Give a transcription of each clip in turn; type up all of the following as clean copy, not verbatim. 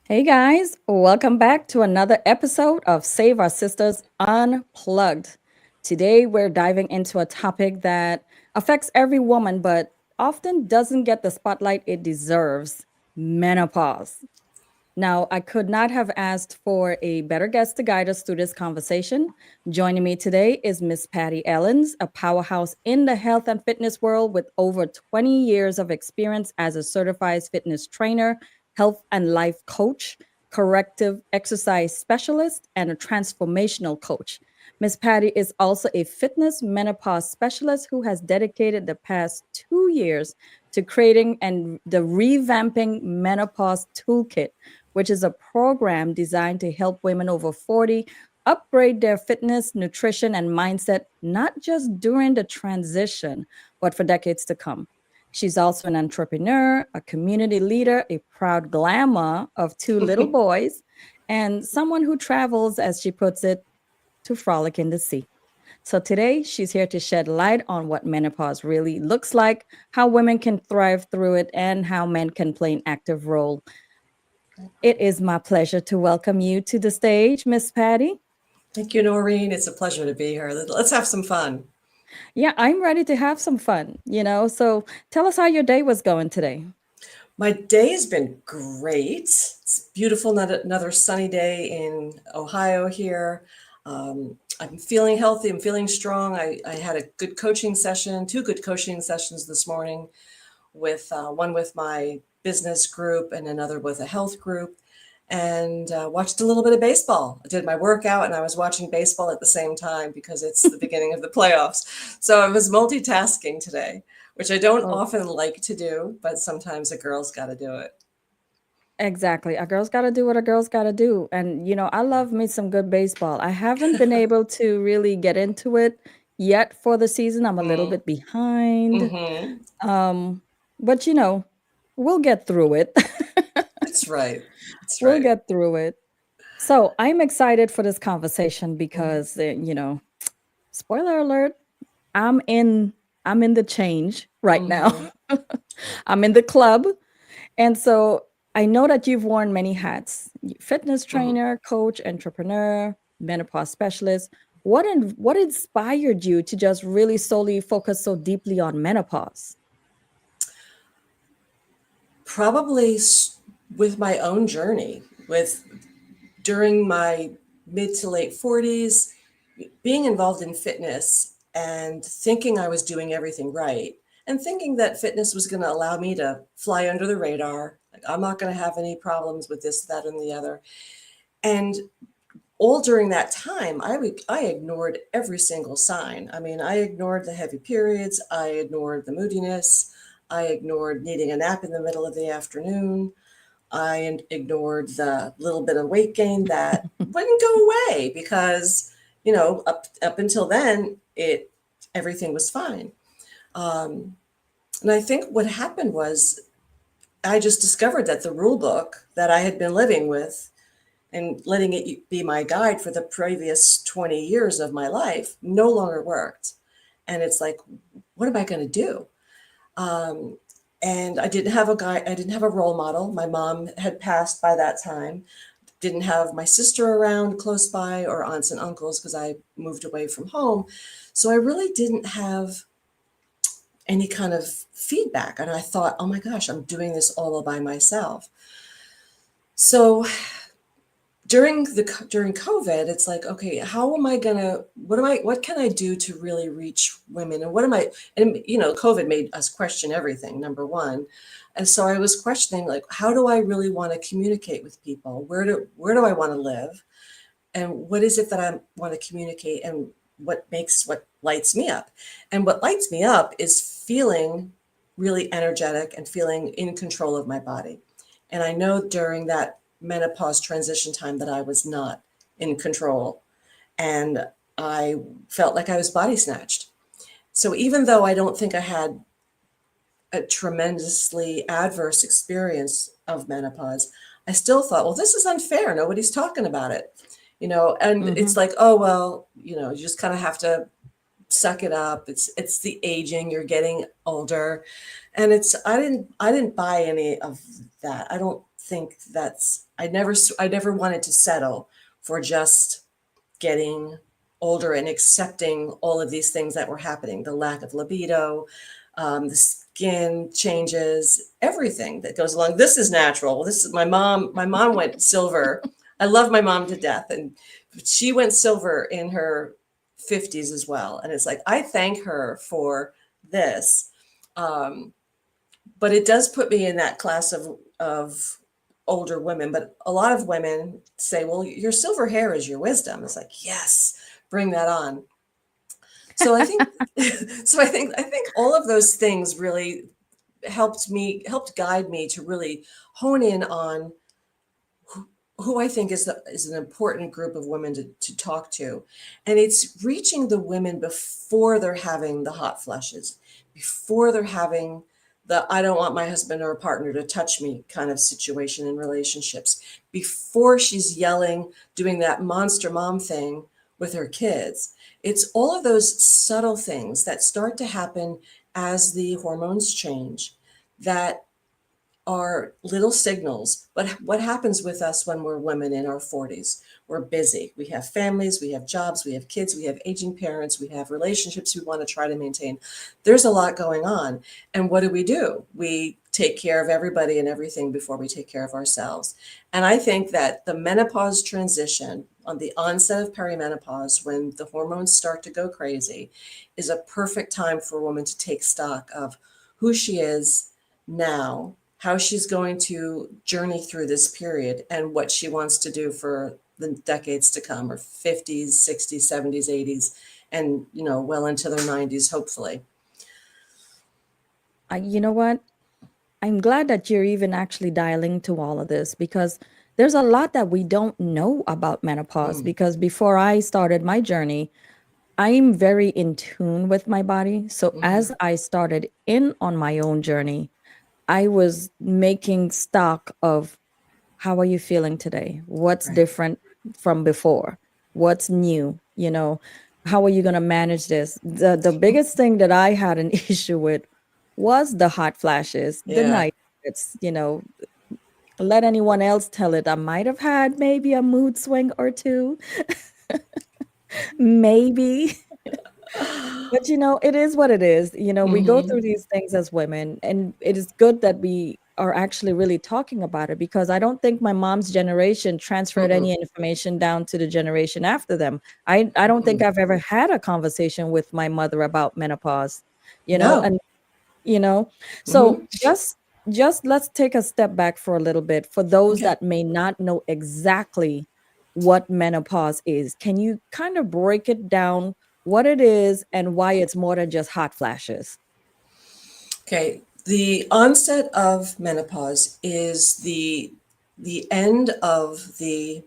Hey guys, welcome back to another episode of Save Our Sisters Unplugged. Today we're diving into a topic that affects every woman but often doesn't get the spotlight it deserves: menopause. Now, I could not have asked for a better guest to guide us through this conversation. Joining me today is Miss Patti Ellins, a powerhouse in the health and fitness world with over 20 years of experience as a certified fitness trainer, health and life coach, corrective exercise specialist, and a transformational coach. Miss Patty is also a fitness menopause specialist who has dedicated the past 2 years to creating and the revamping Menopause Toolkit, which is a program designed to help women over 40 upgrade their fitness, nutrition, and mindset, not just during the transition, but for decades to come. She's also an entrepreneur, a community leader, a proud glamour of two little boys, and someone who travels, as she puts it, to frolic in the sea. So today, she's here to shed light on what menopause really looks like, how women can thrive through it, and how men can play an active role. It is my pleasure to welcome you to the stage, Miss Patty. Thank you, Norine. It's a pleasure to be here. Let's have some fun. Yeah, I'm ready to have some fun. So tell us how your day was going today. My day has been great. It's beautiful, another sunny day in Ohio here. I'm feeling healthy. I'm feeling strong. I had a good coaching session, two good coaching sessions this morning, with one with my business group and another with a health group, and watched a little bit of baseball. I did my workout and I was watching baseball at the same time because it's the beginning of the playoffs. So I was multitasking today, which I don't Oh, often like to do, but sometimes a girl's got to do it. exactly. A girl's got to do what a girl's got to do. And I love me some good baseball. I haven't been able to really get into it yet for the season. I'm a little Mm-hmm. bit behind. Mm-hmm. Um, but we'll get through it. That's right. That's We'll right. get through it. So I'm excited for this conversation Mm-hmm. because, spoiler alert, I'm in I'm in the change right now. Mm-hmm. I'm in the club. And so I know that you've worn many hats: fitness Mm-hmm. trainer, coach, entrepreneur, menopause specialist. What inspired you to just really solely focus so deeply on menopause? Probably with my own journey, with during my mid to late 40s, being involved in fitness and thinking I was doing everything right and thinking that fitness was going to allow me to fly under the radar. Like, I'm not going to have any problems with this, that, and the other. And all during that time, I ignored every single sign. I mean, I ignored the heavy periods, I ignored the moodiness, I ignored needing a nap in the middle of the afternoon. I ignored the little bit of weight gain that wouldn't go away because, up until then, it everything was fine. Um, and I think what happened was I just discovered that the rule book that I had been living with and letting it be my guide for the previous 20 years of my life no longer worked. And it's like, what am I going to do? Um, and I didn't have a guy, I didn't have a role model. My mom had passed by that time. Didn't have my sister around close by or aunts and uncles because I moved away from home. So I really didn't have any kind of feedback. And I thought, oh my gosh, I'm doing this all by myself. So during COVID, it's like, okay, how am I gonna? What can I do to really reach women? And what am I? And COVID made us question everything. Number one, and so I was questioning, like, how do I really want to communicate with people? Where do I want to live? And what is it that I want to communicate? And what lights me up? And what lights me up is feeling really energetic and feeling in control of my body. And I know during that menopause transition time that I was not in control. And I felt like I was body snatched. So even though I don't think I had a tremendously adverse experience of menopause, I still thought, well, this is unfair. Nobody's talking about it. And Hmm. it's like, oh, well, you just kind of have to suck it up. It's the aging, you're getting older. And I didn't buy any of that. I don't think I never wanted to settle for just getting older and accepting all of these things that were happening, the lack of libido, the skin changes, everything that goes along. This is natural. This is my mom went silver. I love my mom to death. And she went silver in her 50s as well. And it's like, I thank her for this. Um, but it does put me in that class of older women. But a lot of women say, well, your silver hair is your wisdom. It's like, yes, bring that on. So I think I think all of those things really helped guide me to really hone in on who I think is an important group of women to talk to. And it's reaching the women before they're having the hot flushes, before they're having the I don't want my husband or a partner to touch me kind of situation in relationships, before she's yelling, doing that monster mom thing with her kids. It's all of those subtle things that start to happen as the hormones change that are little signals. But what happens with us when we're women in our 40s? We're busy. We have families, we have jobs, we have kids, we have aging parents, we have relationships we want to try to maintain. There's a lot going on. And what do? We take care of everybody and everything before we take care of ourselves. And I think that the menopause transition, on the onset of perimenopause, when the hormones start to go crazy, is a perfect time for a woman to take stock of who she is now, how she's going to journey through this period, and what she wants to do for the decades to come, or 50s, 60s, 70s, 80s, and well into their 90s, hopefully. You know what? I'm glad that you're even actually dialing to all of this, because there's a lot that we don't know about menopause. Mm, Because before I started my journey, I'm very in tune with my body. So mhm, as I started in on my own journey, I was making stock of, how are you feeling today? What's right. different from before? What's new? How are you going to manage this? The biggest thing that I had an issue with was the hot flashes, the Yeah. night sweats. Let anyone else tell it. I might have had maybe a mood swing or two, maybe. But it is what it is. We go Hmm. through these things as women, and it is good that we are actually really talking about it, because I don't think my mom's generation transferred Mm-mm. any information down to the generation after them. I don't think Mm-mm. I've ever had a conversation with my mother about menopause, No. and you know Hmm. so just let's take a step back for a little bit, for those Okay. that may not know exactly what menopause is. Can you kind of break it down, what it is and why it's more than just hot flashes? Okay. The onset of menopause is the end of the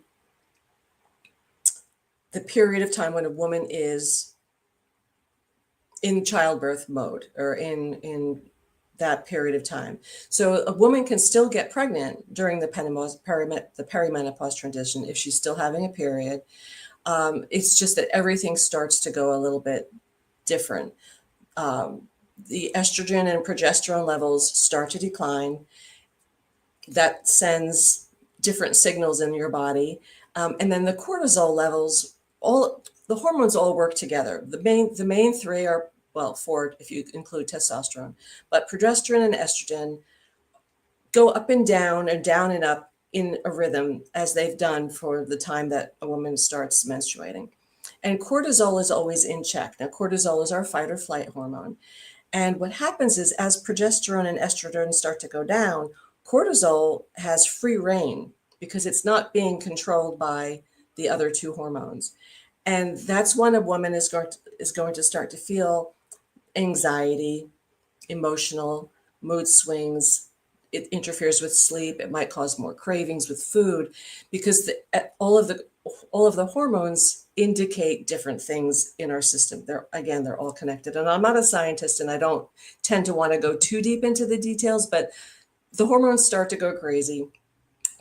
period of time when a woman is in childbirth mode, or in that period of time. So a woman can still get pregnant during the perimenopause transition if she's still having a period. It's just that everything starts to go a little bit different. Um, the estrogen and progesterone levels start to decline. That sends different signals in your body. And then the cortisol levels, all the hormones all work together. The main three are, well, four if you include testosterone, but progesterone and estrogen go up and down and up in a rhythm, as they've done for the time that a woman starts menstruating. And cortisol is always in check. Now, cortisol is our fight or flight hormone. And what happens is, as progesterone and estrogen start to go down, cortisol has free reign because it's not being controlled by the other two hormones. And that's when a woman is going to start to feel anxiety, emotional, mood swings. It interferes with sleep. It might cause more cravings with food, because all of the hormones indicate different things in our system. They're all connected. And I'm not a scientist, and I don't tend to want to go too deep into the details, but the hormones start to go crazy.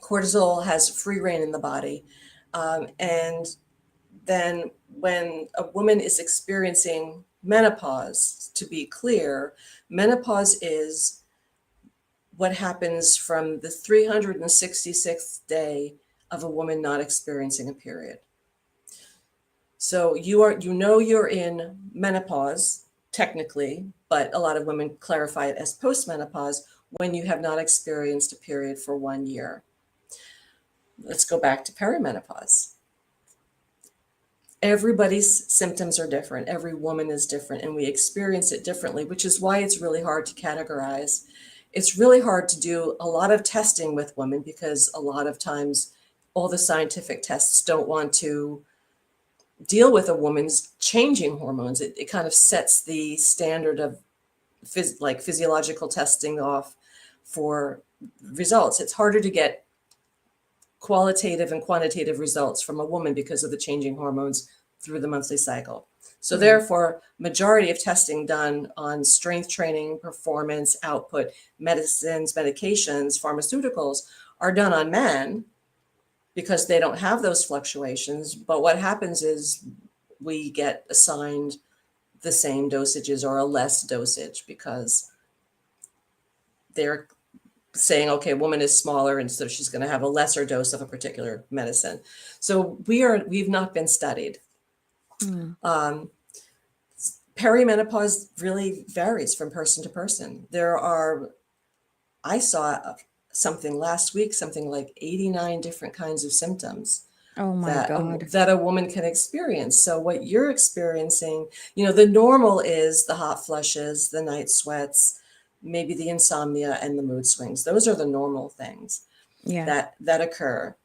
Cortisol has free reign in the body, and then when a woman is experiencing menopause, to be clear, menopause is what happens from the 366th day of a woman not experiencing a period. So you're in menopause technically, but a lot of women clarify it as postmenopause when you have not experienced a period for 1 year. Let's go back to perimenopause. Everybody's symptoms are different. Every woman is different, and we experience it differently, which is why it's really hard to categorize. It's really hard to do a lot of testing with women because a lot of times all the scientific tests don't want to deal with a woman's changing hormones. It kind of sets the standard of physiological testing off for results. It's harder to get qualitative and quantitative results from a woman because of the changing hormones through the monthly cycle. So therefore, majority of testing done on strength training, performance, output, medicines, medications, pharmaceuticals are done on men because they don't have those fluctuations. But what happens is we get assigned the same dosages or a less dosage because they're saying, okay, a woman is smaller, and so she's going to have a lesser dose of a particular medicine. So we've not been studied. Perimenopause really varies from person to person. I saw something last week, something like 89 different kinds of symptoms Oh my God. that a woman can experience. So what you're experiencing, the normal is the hot flushes, the night sweats, maybe the insomnia and the mood swings. Those are the normal things Yeah. that occur.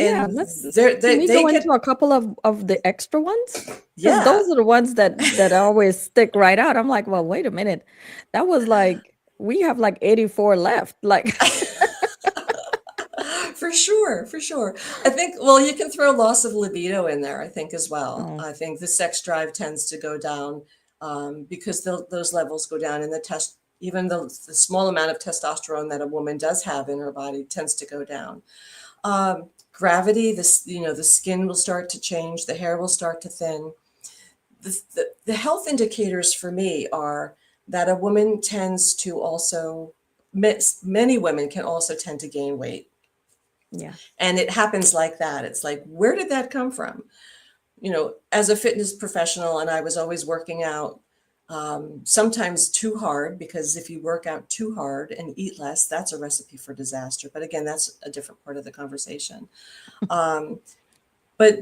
Yeah, And can we they go get, into a couple of the extra ones? Because yeah. those are the ones that always stick right out. I'm like, well, wait a minute. That was like we have like 84 left. Like, For sure, for sure. I think, well, you can throw loss of libido in there, I think, as well. oh, I think the sex drive tends to go down because those levels go down in the test. Even the small amount of testosterone that a woman does have in her body tends to go down. Gravity, the skin will start to change, the hair will start to thin. The health indicators for me are that a woman tends to also, many women can also tend to gain weight. yeah. And it happens like that. It's like, where did that come from? As a fitness professional, and I was always working out, sometimes too hard, because if you work out too hard and eat less, that's a recipe for disaster. But again, that's a different part of the conversation. But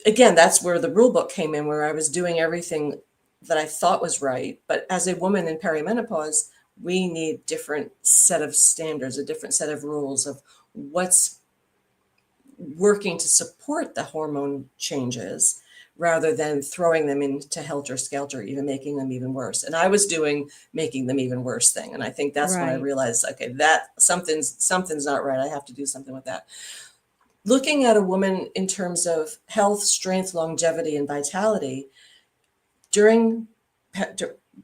again, that's where the rule book came in, where I was doing everything that I thought was right. But as a woman in perimenopause, we need different set of standards, a different set of rules of what's working to support the hormone changes rather than throwing them into helter skelter, even making them even worse. And I was doing making them even worse thing. And I think that's when I Right. realized, okay, that something's not right. I have to do something with that. Looking at a woman in terms of health, strength, longevity, and vitality during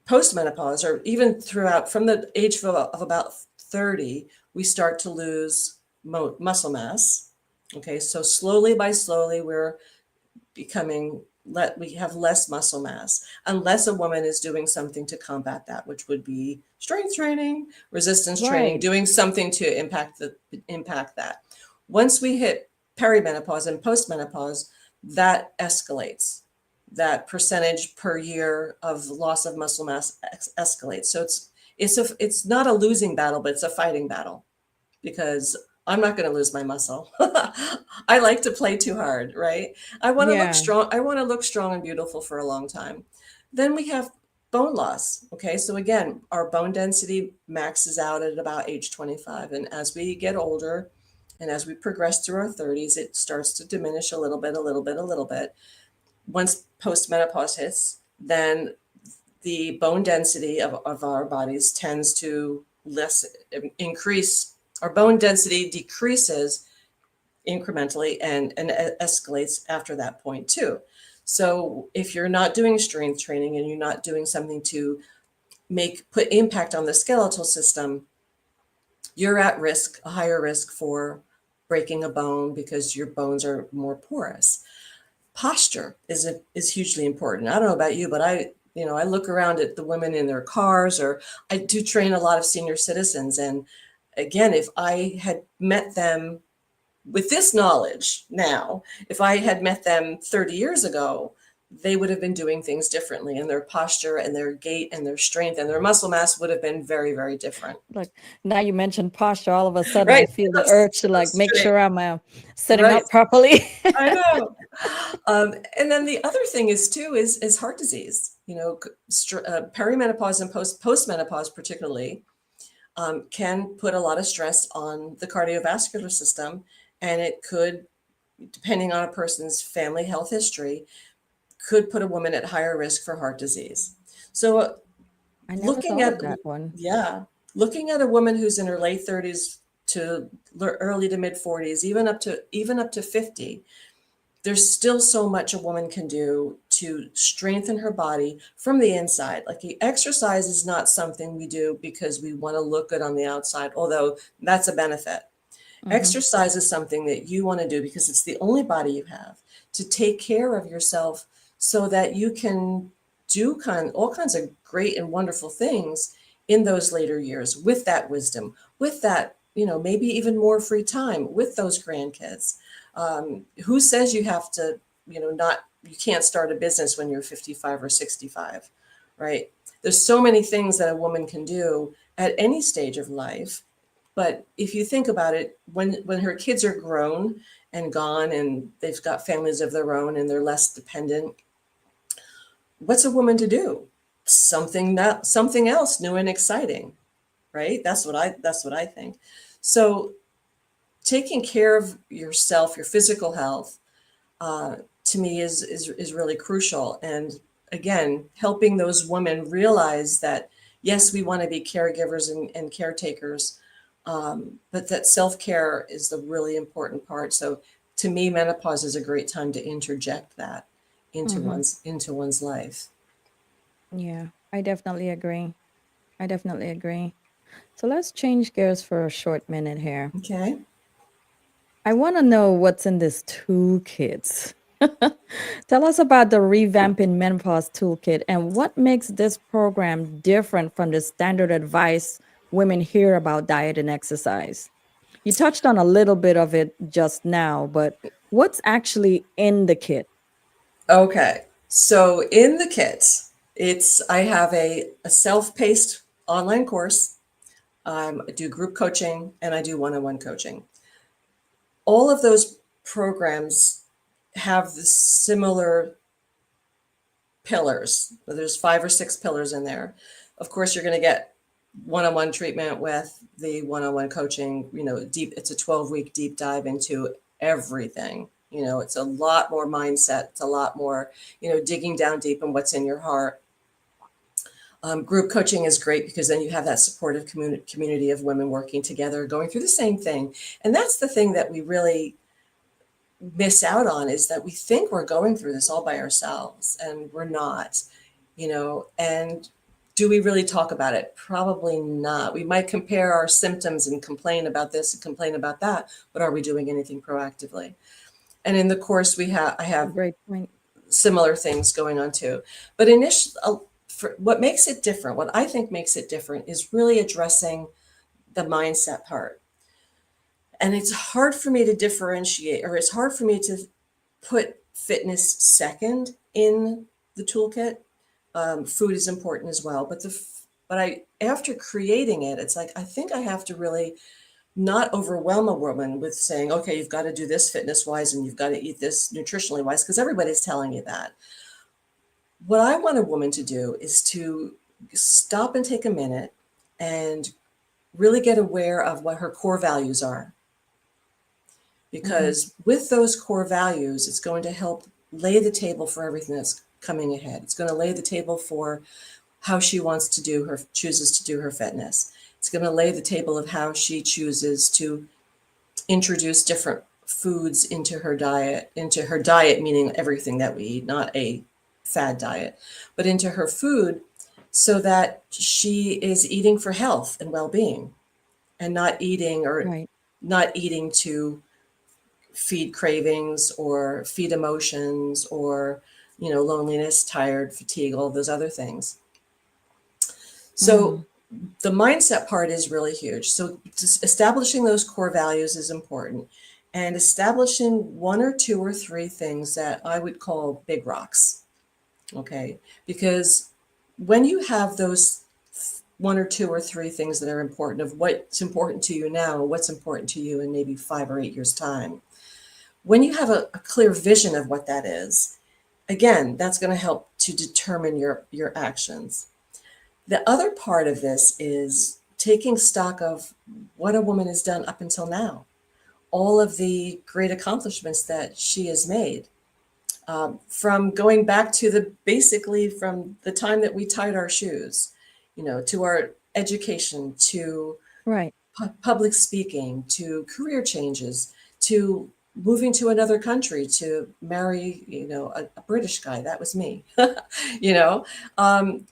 postmenopause, or even throughout, from the age of about 30, we start to lose muscle mass. Okay, so slowly by slowly, we have less muscle mass, unless a woman is doing something to combat that, which would be strength training, resistance training, Right. doing something to impact that. Once we hit perimenopause and postmenopause, that escalates. That percentage per year of loss of muscle mass escalates. So it's not a losing battle, but it's a fighting battle, because I'm not going to lose my muscle. I like to play too hard, right? I want to look Yeah. strong. I want to look strong and beautiful for a long time. Then we have bone loss. Okay. So again, our bone density maxes out at about age 25. And as we get older and as we progress through our 30s, it starts to diminish a little bit, a little bit, a little bit. Once postmenopause hits, then the bone density of our bodies tends to increase. Our bone density decreases incrementally and escalates after that point too. So if you're not doing strength training and you're not doing something to put impact on the skeletal system, you're at risk, a higher risk for breaking a bone because your bones are more porous. Posture is hugely important. I don't know about you, but I look around at the women in their cars, or I do train a lot of senior citizens. And again, if I had met them with this knowledge now, if I had met them 30 years ago, they would have been doing things differently, and their posture and their gait and their strength and their muscle mass would have been very, very different. Like now you mentioned posture, all of a sudden I Right. feel the I'm, urge to I'm like make sitting. sure I'm sitting Right. up properly. I know. And then the other thing is too is heart disease. Perimenopause and postmenopause particularly can put a lot of stress on the cardiovascular system, and it could, depending on a person's family health history, could put a woman at higher risk for heart disease. So I never looking thought at of that one. yeah, looking at a woman who's in her late 30s to early to mid 40s, even up to 50, there's still so much a woman can do to strengthen her body from the inside. Like, the exercise is not something we do because we want to look good on the outside, although that's a benefit. Hmm. Exercise is something that you want to do because it's the only body you have to take care of yourself, so that you can do all kinds of great and wonderful things in those later years, with that wisdom, with that, maybe even more free time with those grandkids. Who says you have to, not, you can't start a business when you're 55 or 65, right? There's so many things that a woman can do at any stage of life. But if you think about it, when her kids are grown and gone and they've got families of their own and they're less dependent, what's a woman to do? Something else new and exciting, right? That's what I think. So taking care of yourself, your physical health, uh, to me is really crucial. And again, helping those women realize that yes, we want to be caregivers and caretakers, but that self-care is the really important part. So to me, menopause is a great time to interject that into Hmm. one's life. Yeah, I definitely agree. I definitely agree. So let's change gears for a short minute here. Okay. I want to know what's in this toolkit. Tell us about the revamping menopause toolkit and what makes this program different from the standard advice women hear about diet and exercise. You touched on a little bit of it just now, but what's actually in the kit? Okay. So in the kit, I have a self-paced online course. I do group coaching and I do one-on-one coaching. All of those programs have the similar pillars. There's 5 or 6 pillars in there. Of course, you're going to get one-on-one treatment with the one-on-one coaching, deep. It's a 12-week deep dive into everything. It's a lot more mindset. It's a lot more, digging down deep in what's in your heart. Group coaching is great because then you have that supportive community of women working together, going through the same thing. And that's the thing that we really miss out on, is that we think we're going through this all by ourselves, and we're not, and do we really talk about it? Probably not. We might compare our symptoms and complain about this and complain about that, but are we doing anything proactively? And in the course I have Great point. similar things going on too. But what makes it different, what I think makes it different, is really addressing the mindset part. And it's hard for me to differentiate, or it's hard for me to put fitness second in the toolkit. Food is important as well, but I after creating it, it's like I think I have to really not overwhelm a woman with saying, okay, you've got to do this fitness wise and you've got to eat this nutritionally wise, because everybody's telling you that. What I want a woman to do is to stop and take a minute and really get aware of what her core values are. Hmm. Because with those core values, it's going to help lay the table for everything that's coming ahead. It's going to lay the table for how she chooses to do her fitness. It's going to lay the table of how she chooses to introduce different foods into her diet, meaning everything that we eat, not a fad diet, but into her food, so that she is eating for health and well-being, and Right. not eating to feed cravings or feed emotions, or loneliness, tired, fatigue, all those other things. So Mm, the mindset part is really huge. So just establishing those core values is important, and establishing one or two or three things that I would call big rocks. Okay. Because when you have those one or two or three things that are important of what's important to you now, what's important to you in maybe 5 or 8 years' time, when you have a clear vision of what that is, again, that's going to help to determine your actions. The other part of this is taking stock of what a woman has done up until now, all of the great accomplishments that she has made, from going back to the basically from the time that we tied our shoes, to our education, to right. public speaking, to career changes, to moving to another country to marry, a British guy. That was me. you know,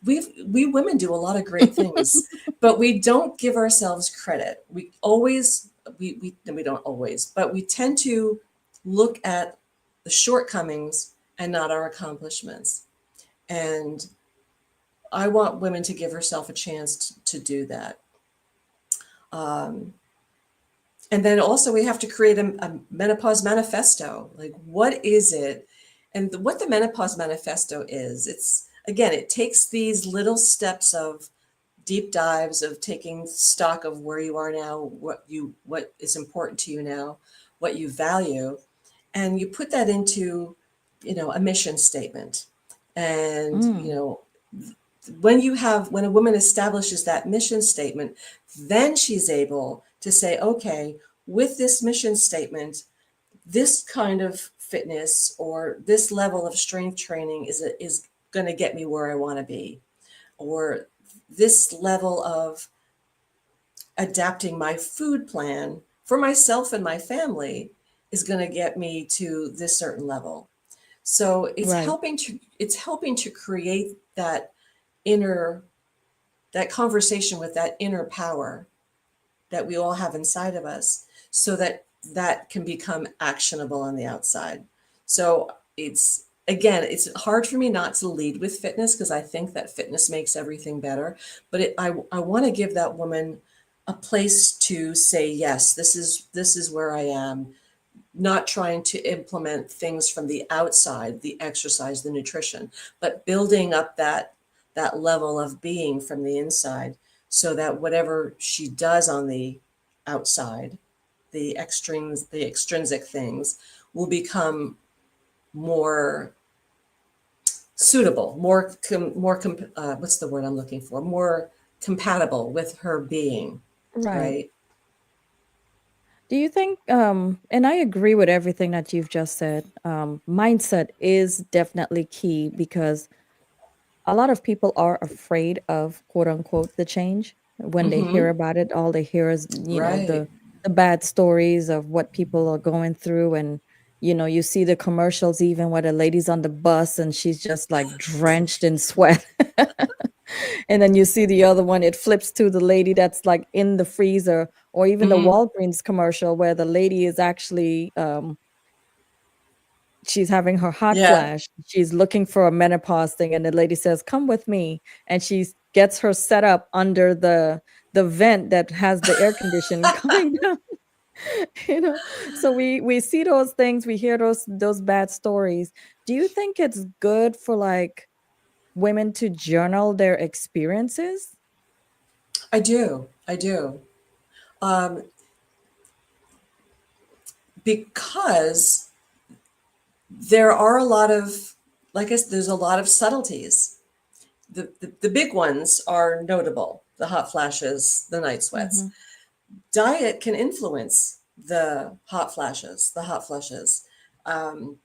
we women do a lot of great things, but we don't give ourselves credit. We don't always, but we tend to look at the shortcomings and not our accomplishments. And I want women to give herself a chance to do that. Um, And then also we have to create a menopause manifesto. Like, what is it? And what the menopause manifesto is, it's again, it takes these little steps of deep dives of taking stock of where you are now, what is important to you now, what you value, and you put that into, a mission statement. And, Mm, when a woman establishes that mission statement, then she's able to say, okay, with this mission statement, this kind of fitness or this level of strength training is going to get me where I want to be, or this level of adapting my food plan for myself and my family is going to get me to this certain level. So right. it's helping to create inner that conversation with that inner power that we all have inside of us, so that that can become actionable on the outside. So it's hard for me not to lead with fitness, because I think that fitness makes everything better. But I want to give that woman a place to say, yes, this is where I am, not trying to implement things from the outside, the exercise, the nutrition, but building up that level of being from the inside, so that whatever she does on the outside, the extrinsic things, will become more suitable, what's the word I'm looking for? More compatible with her being, Right. right? Do you think, and I agree with everything that you've just said, mindset is definitely key because a lot of people are afraid of quote unquote the change. When they hear Mm-hmm. about it, all they hear is, Right. the bad stories of what people are going through. And, you see the commercials even where the lady's on the bus and she's just like drenched in sweat. And then you see the other one, it flips to the lady that's like in the freezer, or even the Mm-hmm. Walgreens commercial where the lady is actually she's having her hot Yeah. flash. She's looking for a menopause thing, and the lady says, "Come with me." And she gets her set up under the vent that has the air condition coming down. you know. So we see those things, we hear those bad stories. Do you think it's good for like women to journal their experiences? I do. I do. Um, because there are a lot of, like I said, there's a lot of subtleties. The big ones are notable: the hot flashes, the night sweats. Mhm. Diet can influence the hot flashes, the hot flushes. Um,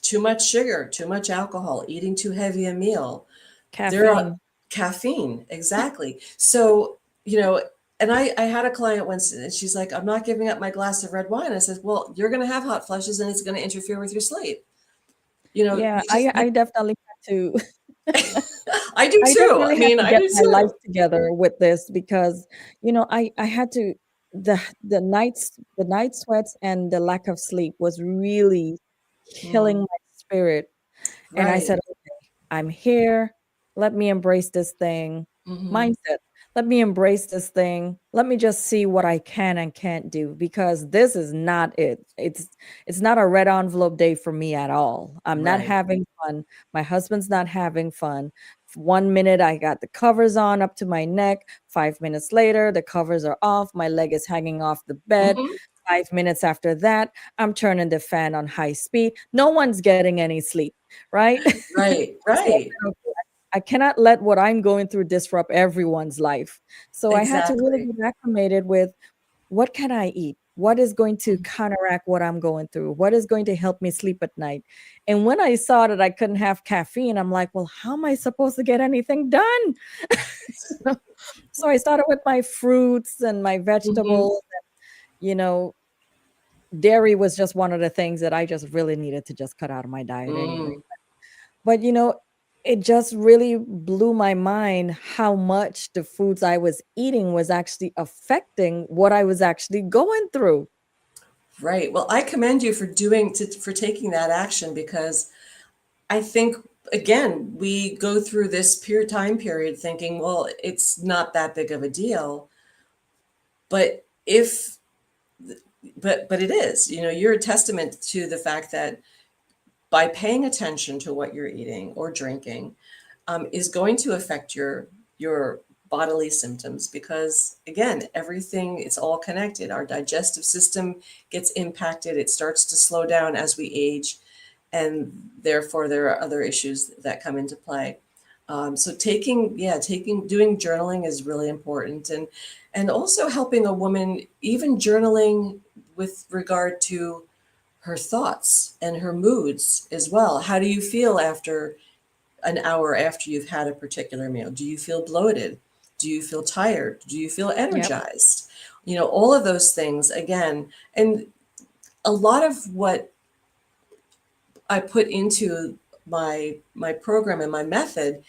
Too much sugar, too much alcohol, eating too heavy a meal. There are Caffeine. caffeine, exactly. So, you know, and I had a client once, and she's like, I'm not giving up my glass of red wine. I said, well, you're going to have hot flushes and it's going to interfere with your sleep. Yeah, You just, I definitely had to I do I too. I definitely had mean, to I get do my life too. together with this because, I had to the night sweats and the lack of sleep was really killing Mm, my spirit. And I Right. said, okay, I'm here. Let me embrace this thing. Hmm. Mindset. Let me embrace this thing. Let me just see what I can and can't do because this is not it. It's not a red envelope day for me at all. I'm not Right. having fun. My husband's not having fun. 1 minute I got the covers on up to my neck. 5 minutes later, the covers are off. My leg is hanging off the bed. Hmm. 5 minutes after that, I'm turning the fan on high speed. No one's getting any sleep, right? Right. So I Right. said, "Okay, I cannot let what I'm going through disrupt everyone's life." So I had to really Exactly. get acclimated with what can I eat? What is going to counteract what I'm going through? What is going to help me sleep at night? And when I saw that I couldn't have caffeine, I'm like, well, how am I supposed to get anything done? So I started with my fruits and my Hmm. vegetables. You know, dairy was just one of the things that I just really needed to just cut out of my diet anyway. Mm. But, it just really blew my mind how much the foods I was eating was actually affecting what I was actually going through. Right. Well, I commend you for for taking that action because I think again we go through this time period thinking, well, it's not that big of a deal, but if but it is. You're a testament to the fact that by paying attention to what you're eating or drinking is going to affect your bodily symptoms because again everything it's all connected. Our digestive system gets impacted, it starts to slow down as we age, and therefore there are other issues that come into play. So doing journaling is really important, and also helping a woman even journaling with regard to her thoughts and her moods as well. How do you feel after an hour after you've had a particular meal? Do you feel bloated? Do you feel tired? Do you feel Yep. energized? All of those things again. And a lot of what I put into my program and my method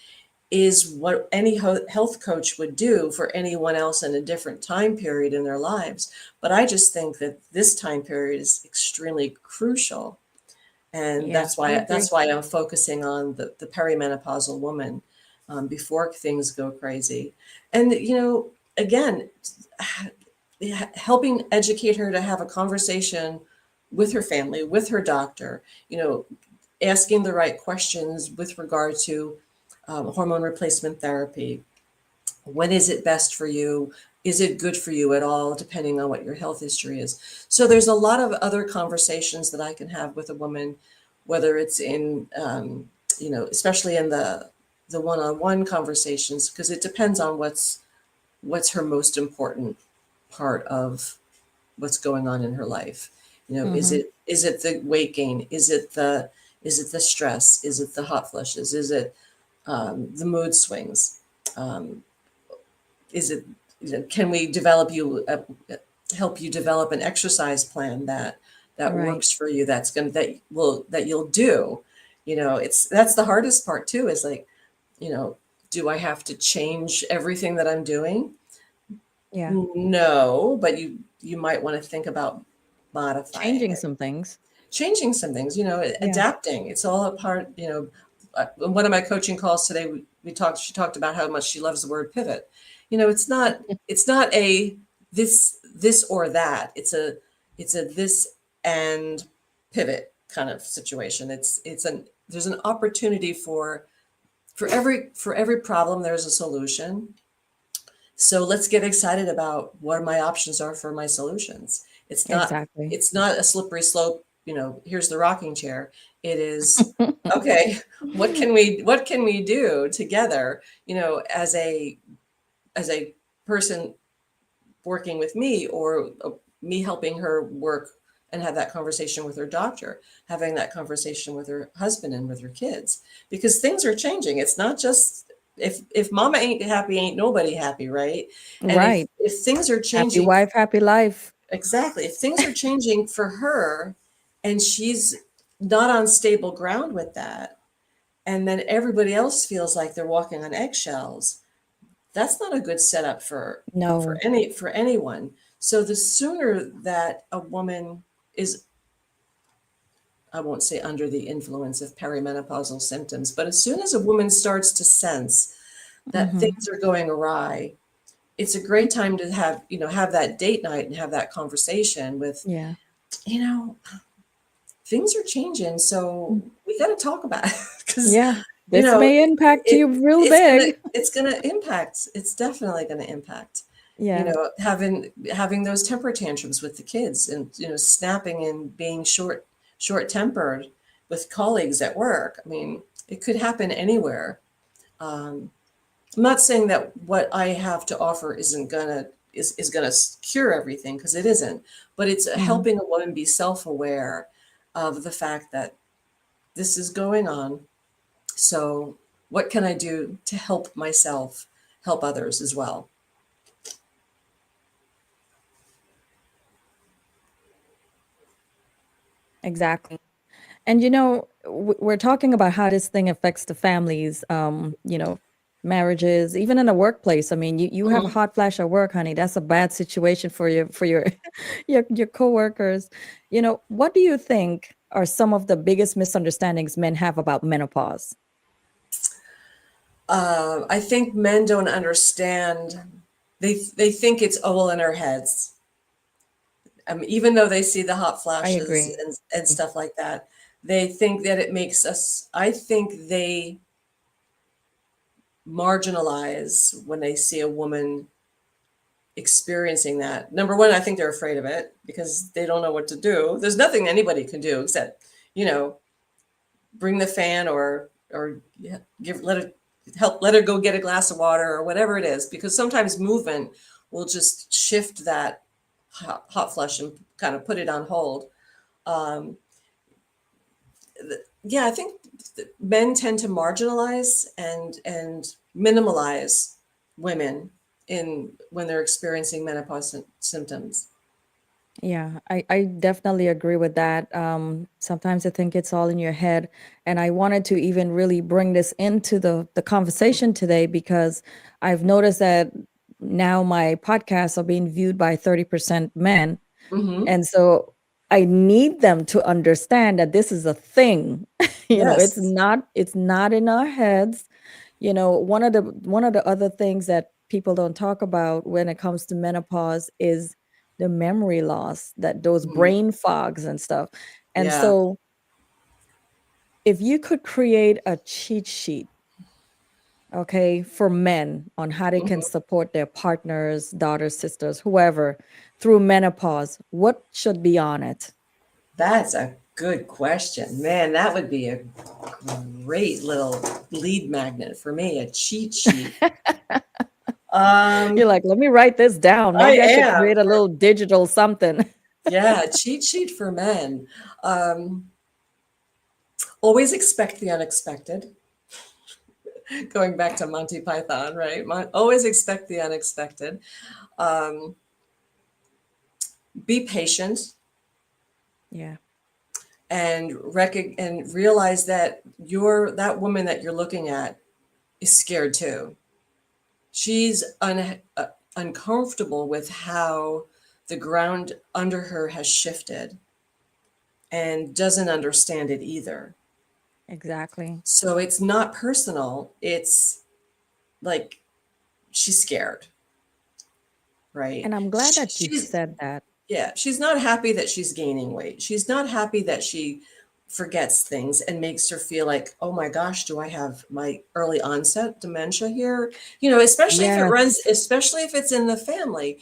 is what any health coach would do for anyone else in a different time period in their lives. But I just think that this time period is extremely crucial, and Yeah, that's I why agree. I'm focusing on the perimenopausal woman before things go crazy. And again, helping educate her to have a conversation with her family, with her doctor, asking the right questions with regard to hormone replacement therapy. When is it best for you? Is it good for you at all, depending on what your health history is? So there's a lot of other conversations that I can have with a woman, whether it's in, especially in the one-on-one conversations, because it depends on what's her most important part of what's going on in her life. Is Mhm. it the weight gain? Is it the stress? Is it the hot flushes? Is it the mood swings? Um, is it can we help you develop an exercise plan that Right. works for you, that you'll do. It's that's the hardest part too, is like, you know do I have to change everything that I'm doing? Yeah. No, but you might want to think about modifying Changing it, some things. changing some things, Yeah. adapting. It's all a part, one of my coaching calls today, she talked about how much she loves the word pivot. It's not a this or that. It's a this and pivot kind of situation. There's an opportunity for every problem, there's a solution. So let's get excited about what my options are for my solutions. It's not Exactly. it's not a slippery slope, here's the rocking chair. It is, okay, what can we do together, as a person working with me, or me helping her work and have that conversation with her doctor, having that conversation with her husband and with her kids, because things are changing. It's not just, if mama ain't happy, ain't nobody happy, right? And if Right. if things are Happy changing, wife, happy life. exactly, if things are changing for her and she's not on stable ground with that, and then everybody else feels like they're walking on eggshells, that's not a good setup for No. anyone. So the sooner that a woman is I won't say under the influence of perimenopausal symptoms, but as soon as a woman starts to sense that Mm-hmm. things are going awry, it's a great time to have, have that date night and have that conversation with, Yeah. you know, things are changing. So Mm. we got to talk about it because, Yeah. you This know, may impact it, you real big. it's gonna impact. It's definitely going to impact. Yeah. Having those temper tantrums with the kids, and snapping and being short tempered with colleagues at work. I mean, it could happen anywhere. Um, I'm not saying that what I have to offer is gonna cure everything, because it isn't, but it's Mm-hmm. helping a woman be self-aware of the fact that this is going on. So what can I do to help myself help others as well? Exactly. And we're talking about how this thing affects the families, marriages, even in the workplace. I mean, you have a Mhm. hot flash at work, honey. That's a bad situation for your your coworkers. What do you think are some of the biggest misunderstandings men have about menopause? I think men don't understand. They think it's all in our heads. Even though they see the hot I flashes agree. and stuff like that, they think that it makes us. I think they marginalize when they see a woman experiencing that. Number one, I think they're afraid of it because they don't know what to do. There's nothing anybody can do except, you know, bring the fan, or give let her go get a glass of water or whatever it is, because sometimes movement will just shift that hot flush and kind of put it on hold. Um, yeah, I think men tend to marginalize and minimalize women in when they're experiencing menopause symptoms. Yeah, I definitely agree with that. Sometimes I think it's all in your head. And I wanted to even really bring this into the conversation today because I've noticed that now my podcasts are being viewed by 30% men. Mm-hmm. And so I need them to understand that this is a thing. Yes. It's not in our heads. One of the other things that people don't talk about when it comes to menopause is the memory loss, that those Mhm. brain fogs and stuff. And Yeah. so if you could create a cheat sheet, okay, for men on how they can Mhm. support their partners, daughters, sisters, whoever through menopause, what should be on it? That's a good question. Man, that would be a great little lead magnet for me, a cheat sheet. You're Um, like, let me write this down. I Maybe I should am. create a little digital something. Yeah, a cheat sheet for men. Um, Always expect the unexpected. Going back to Monty Python, right? Always expect the unexpected. Um, be patient, Yeah, and realize that that woman that you're looking at is scared too. She's uncomfortable with how the ground under her has shifted and doesn't understand it either. exactly. So it's not personal. It's like she's scared, right? And I'm glad that you She's said that. Yeah, she's not happy that she's gaining weight. She's not happy that she forgets things and makes her feel like, oh my gosh, do I have my early onset dementia here? Yes. Especially if it's in the family.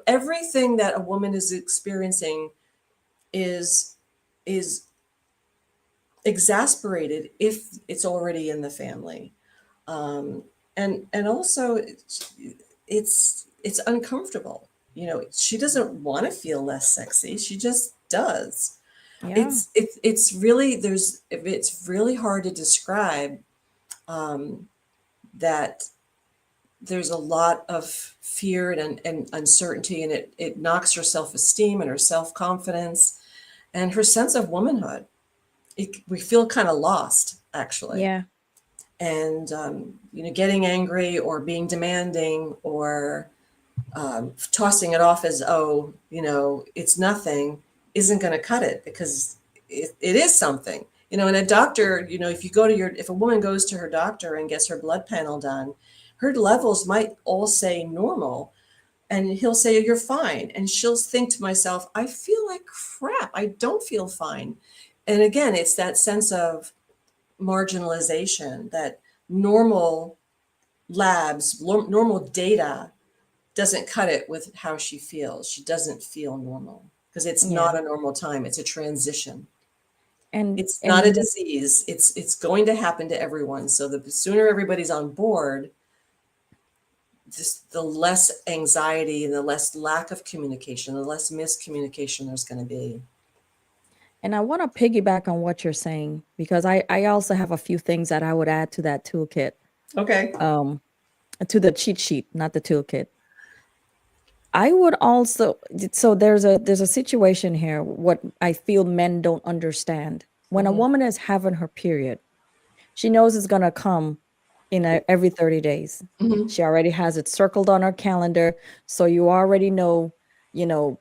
Everything that a woman is experiencing is is exasperated if it's already in the family. Um, and also it's uncomfortable. She doesn't want to feel less sexy. She just does. Yeah. It's really hard to describe, um, that there's a lot of fear and uncertainty, and it knocks her self-esteem and her self-confidence and her sense of womanhood. We feel kind of lost, actually. Yeah. And getting angry or being demanding, or tossing it off as, oh, it's nothing, isn't going to cut it, because it is something, and a doctor, if a woman goes to her doctor and gets her blood panel done, her levels might all say normal, and he'll say, you're fine. And she'll think to myself, I feel like crap. I don't feel fine. And again, it's that sense of marginalization, that normal labs, normal data doesn't cut it with how she feels. She doesn't feel normal because it's Yeah. not a normal time. It's a transition. And It's not a and disease. It's going to happen to everyone. So the sooner everybody's on board, the less anxiety and the less lack of communication, the less miscommunication there's going to be. and I want to piggyback on what you're saying because I also have a few things that I would add to that toolkit. Okay. Um to the cheat sheet, not the toolkit. I would also, so there's a situation here what I feel men don't understand. When a Mm-hmm. woman is having her period, she knows it's going to come every 30 days. Mm-hmm. She already has it circled on her calendar, so you already know, you know,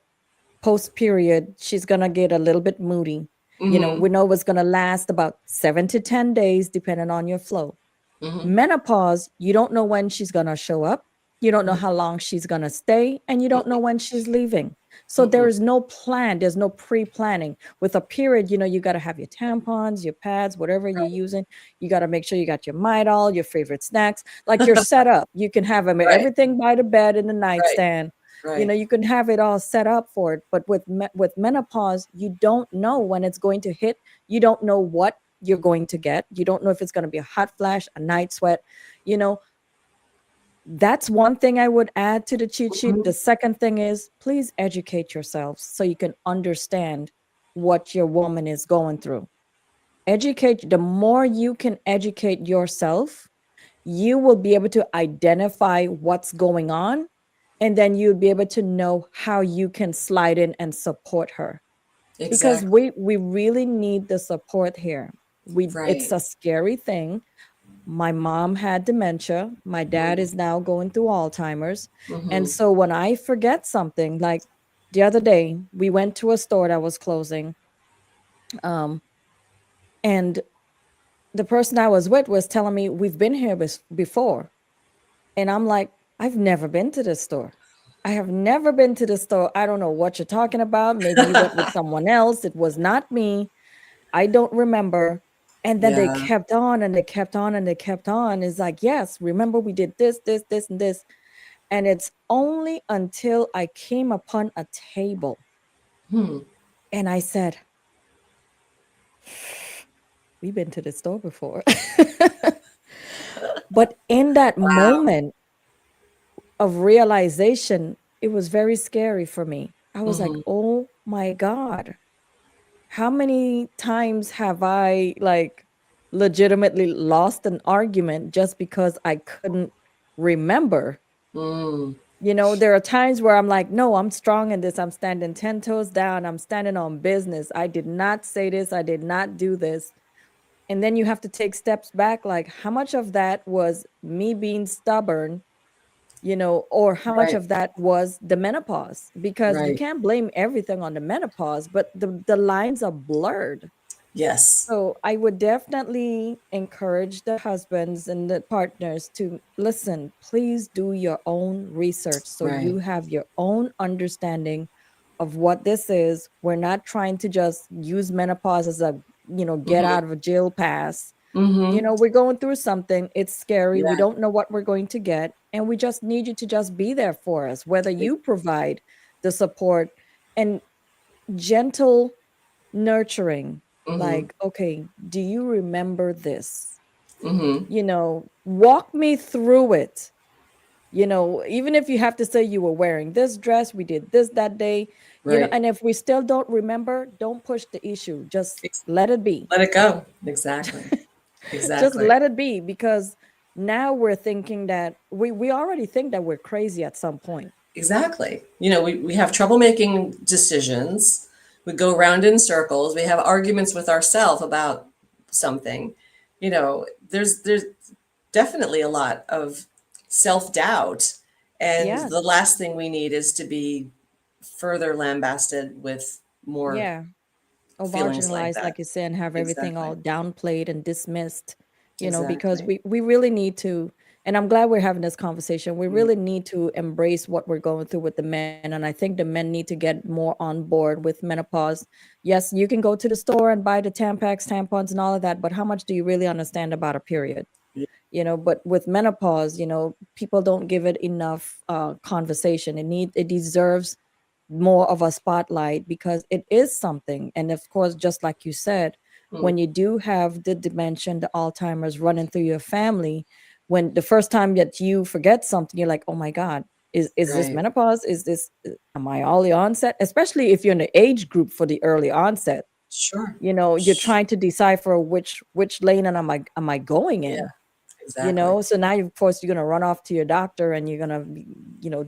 post period she's going to get a little bit moody. Mm-hmm. We know it's going to last about 7 to 10 days depending on your flow. Mm-hmm. Menopause, you don't know when she's going to show up. You don't know how long she's going to stay, and you don't know when she's leaving. So there Mm-hmm. is no plan. There's no pre-planning. With a period, you got to have your tampons, your pads, whatever you're using. You got to make sure you got your Midol, your favorite snacks. Like you're set up. You can have Right. everything by the bed in the Right. nightstand. Right. You can have it all set up for it. But with menopause, you don't know when it's going to hit. You don't know what you're going to get. You don't know if it's going to be a hot flash, a night sweat. You know, that's one thing I would add to the cheat sheet. Mm-hmm. The second thing is please educate yourselves so you can understand what your woman is going through. Educate, the more you can educate yourself, you will be able to identify what's going on, and then you'll be able to know how you can slide in and support her, because Exactly. we really need the support here. It's Right. a scary thing. My mom had dementia. My dad Mm-hmm. is now going through Alzheimer's. And Mm-hmm. so when I forget something, like the other day, we went to a store that was closing. Um, and the person I was with was telling me, we've been here before. And I'm like, I've never been to this store. I have never been to this store. I don't know what you're talking about. Maybe you went with someone else. It was not me. I don't remember. And then they Yeah. kept on and they kept on and they kept on. It's like, yes, remember we did this, this, this, and this. And it's only until I came upon a table Hmm. and I said, we've been to this store before. But in that Wow. moment of realization, it was very scary for me. I was like, Mm-hmm. oh my God, how many times have I like legitimately lost an argument just because I couldn't remember? Mm. There are times where I'm like, no, I'm strong in this. I'm standing 10 toes down. I'm standing on business. I did not say this. I did not do this. And then you have to take steps back. Like, how much of that was me being stubborn, or how much Right. of that was the menopause? Because you Right. can't blame everything on the menopause, but the lines are blurred. Yes. So I would definitely encourage the husbands and the partners to listen, please do your own research so Right. you have your own understanding of what this is. We're not trying to just use menopause as a, get Mm-hmm. out of a jail pass. Mm-hmm. We're going through something. It's scary. We Yeah. don't know what we're going to get. And we just need you to just be there for us, whether you provide the support and gentle nurturing, Mm-hmm. like, okay, do you remember this? Mm-hmm. Walk me through it. Even if you have to say you were wearing this dress, we did this that day, Right. and if we still don't remember, don't push the issue. Just Ex- let it be. Let it go. Exactly. Just Exactly. let it be, because now we're thinking that we already think that we're crazy at some point. Exactly. We have trouble making decisions. We go around in circles. We have arguments with ourselves about something. There's definitely a lot of self-doubt. And Yes. the last thing we need is to be further lambasted with more Yeah. Or feelings like marginalized, that. like you said, and have everything all Exactly. downplayed and dismissed, because Exactly. we really need to, and I'm glad we're having this conversation. We Mm, really need to embrace what we're going through with the men. And I think the men need to get more on board with menopause. Yes, you can go to the store and buy the Tampax, tampons, and all of that, but how much do you really understand about a period? yeah. But with menopause, people don't give it enough conversation. It deserves more of a spotlight because it is something. And of course, just like you said, Mm, when you do have the dementia, the Alzheimer's running through your family, when the first time that you forget something, you're like, oh my God, is this right. menopause? Am I early onset? Especially if you're in the age group for the early onset, Sure. you're trying to decipher which lane and am I going Yeah, in? exactly. So now of course you're going to run off to your doctor and you're going to be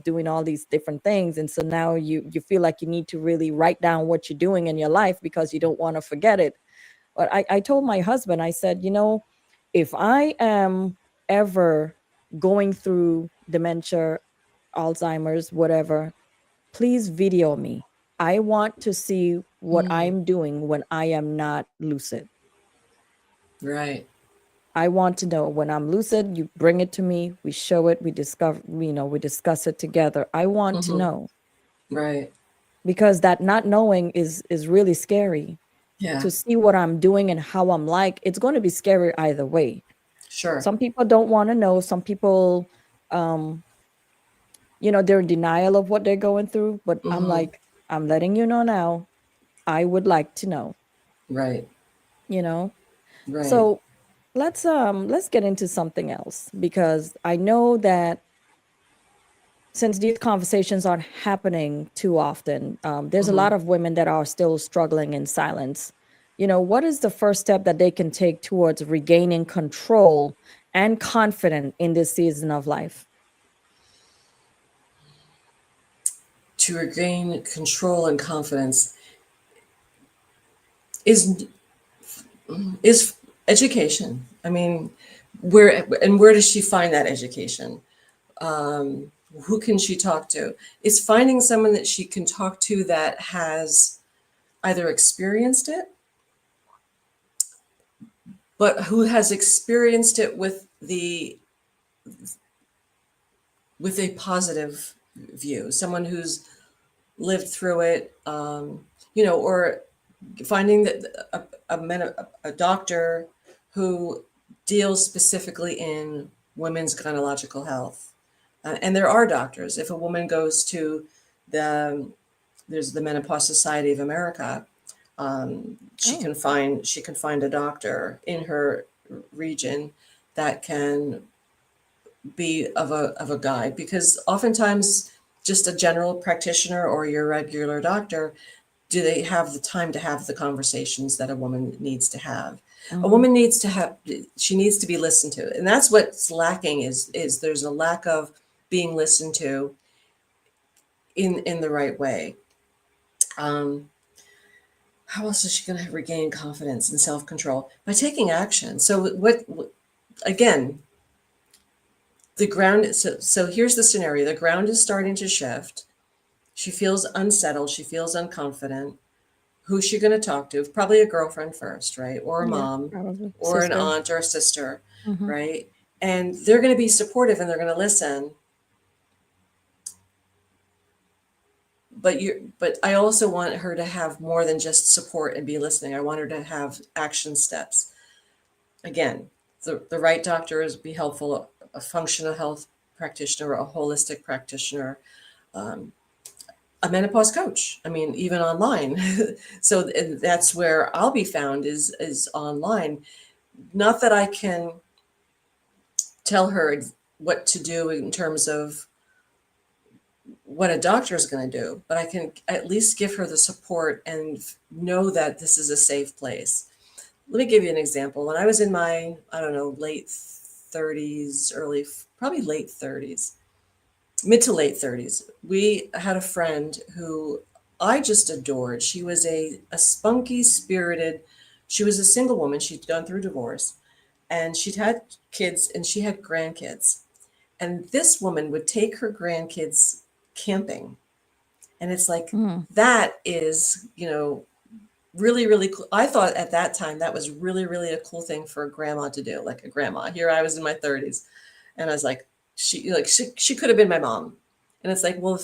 doing all these different things, and so now you feel like you need to really write down what you're doing in your life because you don't want to forget it. But I told my husband, I said, if I am ever going through dementia, Alzheimer's, whatever, please video me. I want to see what Mm, I'm doing when I am not lucid. right. I want to know when I'm lucid, you bring it to me, we show it, we discover, we discuss it together. I want to Hmm. know Right. because that not knowing is really scary. Yeah, To see what I'm doing and how I'm like, it's going to be scary either way. sure. Some people don't want to know. Some people, um, they're in denial of what they're going through. But I'm Hmm. like, I'm letting you know now. I would like to know, Right. you know. Right. So let's get into something else because I know that since these conversations aren't happening too often, there's a Hmm. lot of women that are still struggling in silence. What is the first step that they can take towards regaining control and confident in this season of life? To regain control and confidence is is education. I mean, where does she find that education? Um, who can she talk to? It's finding someone that she can talk to that has either experienced it, but who has experienced it with a positive view. Someone who's lived through it, or finding that a doctor who deals specifically in women's gynecological health. And there are doctors. If a woman goes to the there's the Menopause Society of America, Oh, she can find a doctor in her region that can be of a guide, because oftentimes just a general practitioner or your regular doctor, do they have the time to have the conversations that a woman needs to have? A mm-hmm. woman needs to have, she needs to be listened to, and that's what's lacking, is there's a lack of being listened to in the right way. um, how else is she going to regain confidence and self-control? By taking action. So again, the ground, so here's the scenario: the ground is starting to shift. She feels unsettled, she feels unconfident. Who's she going to talk to? Probably a girlfriend first, right? Or a Yeah, mom, probably or an sister. aunt or a sister, Mm-hmm. right? And they're going to be supportive and they're going to listen. But I also want her to have more than just support and be listening. I want her to have action steps. Again, the right doctor is be helpful, a functional health practitioner, a holistic practitioner, um, a menopause coach. I mean, even online. So that's where I'll be found, is online. Not that I can tell her what to do in terms of what a doctor is going to do, but I can at least give her the support and know that this is a safe place. Let me give you an example. When I was in my, I don't know, late 30s, probably late 30s, mid to late 30s, we had a friend who I just adored. She was a spunky, spirited, she was a single woman. She'd gone through divorce and she'd had kids and she had grandkids. And this woman would take her grandkids camping. And it's like, Mm. that is, really, really cool. I thought at that time that was really, really a cool thing for a grandma to do, like a grandma. Here I was in my 30s, and I was like, she could have been my mom, and it's like, well,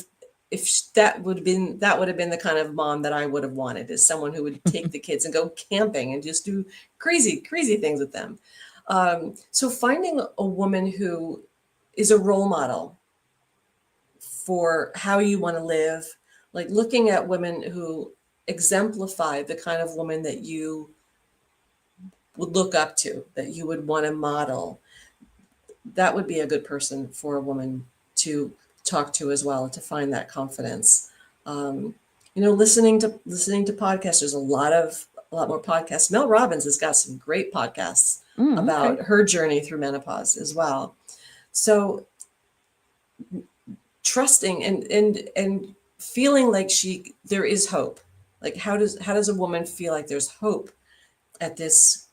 if that would have been the kind of mom that I would have wanted, is someone who would take the kids and go camping and just do crazy, crazy things with them. So finding a woman who is a role model for how you want to live, like looking at women who exemplify the kind of woman that you would look up to, that you would want to model, that would be a good person for a woman to talk to as well, to find that confidence. Listening to podcasts. There's a lot more podcasts. Mel Robbins has got some great podcasts Okay. about her journey through menopause as well. So trusting and feeling like there is hope. Like how does a woman feel like there's hope at this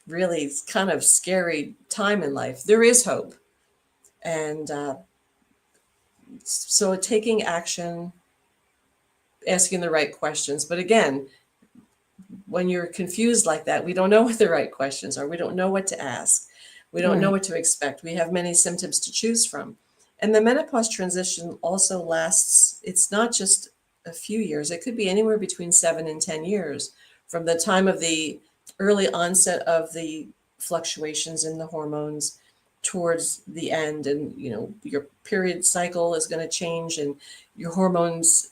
really kind of scary time in life? There is hope. And so taking action, asking the right questions. But again, when you're confused like that, we don't know what the right questions are. We don't know what to ask. We don't know Right. what to expect. We have many symptoms to choose from. And the menopause transition also lasts, it's not just a few years, it could be anywhere between 7 and 10 years from the time of the early onset of the fluctuations in the hormones towards the end. And, your period cycle is going to change, and your hormones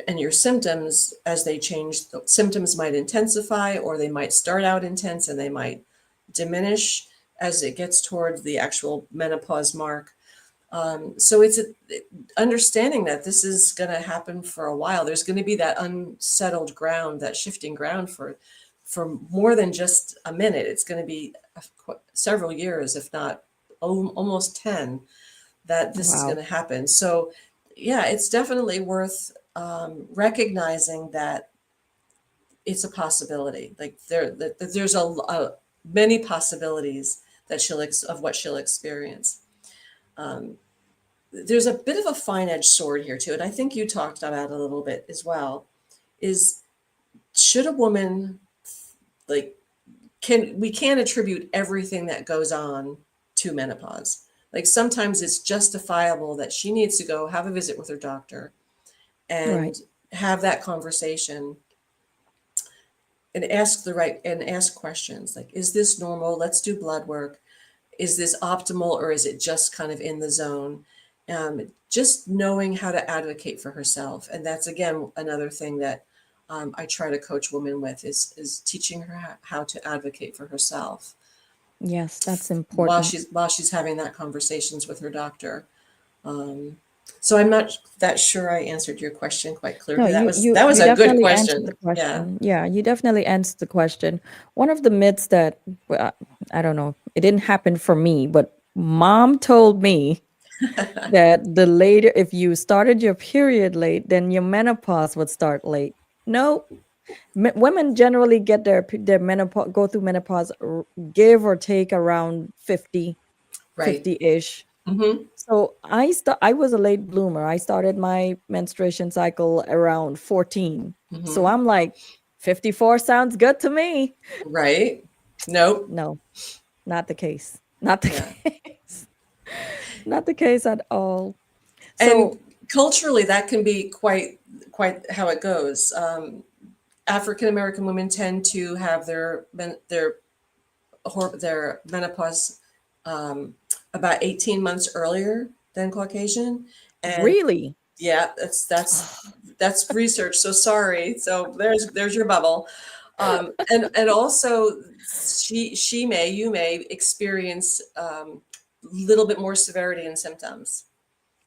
and your symptoms, as they change, the symptoms might intensify, or they might start out intense and they might diminish as it gets towards the actual menopause mark. So it's understanding that this is going to happen for a while. There's going to be that unsettled ground, that shifting ground for more than just a minute. It's going to be several years, if not almost 10, that this is going Wow. to happen. So yeah, it's definitely worth recognizing that it's a possibility. Like there's many possibilities that of what she'll experience. Um, there's a bit of a fine-edged sword here too, and I think you talked about it a little bit as well. Is should a woman, like, we can't attribute everything that goes on to menopause. Like sometimes it's justifiable that she needs to go have a visit with her doctor Right. and have that conversation and ask questions like, is this normal? Let's do blood work. Is this optimal, or is it just kind of in the zone? Just knowing how to advocate for herself. And that's, again, another thing that I try to coach women with is teaching her how to advocate for herself Yes, that's while important. she's having that conversations with her doctor. Um, so I'm not that sure I answered your question quite No, clearly. That you was you that was you a good definitely answered question. the Yeah. question. Yeah, you definitely answered the question. One of the myths that I don't know, it didn't happen for me, but mom told me that the later if you started your period late, then your menopause would start late. No, women generally get their menopause, go through menopause, give or take around 50, Right. 50-ish. Mm-hmm. So I was a late bloomer. I started my menstruation cycle around 14. So Mm-hmm. I'm like, 54 sounds good to me. Right. Nope. No, not the case. Not the Yeah. case. Not the case at all. And So culturally, that can be quite how it goes. African American women tend to have their menopause um, about 18 months earlier than Caucasian, and really, yeah, that's research. So sorry. So there's your bubble, and also you may experience a little bit more severity and symptoms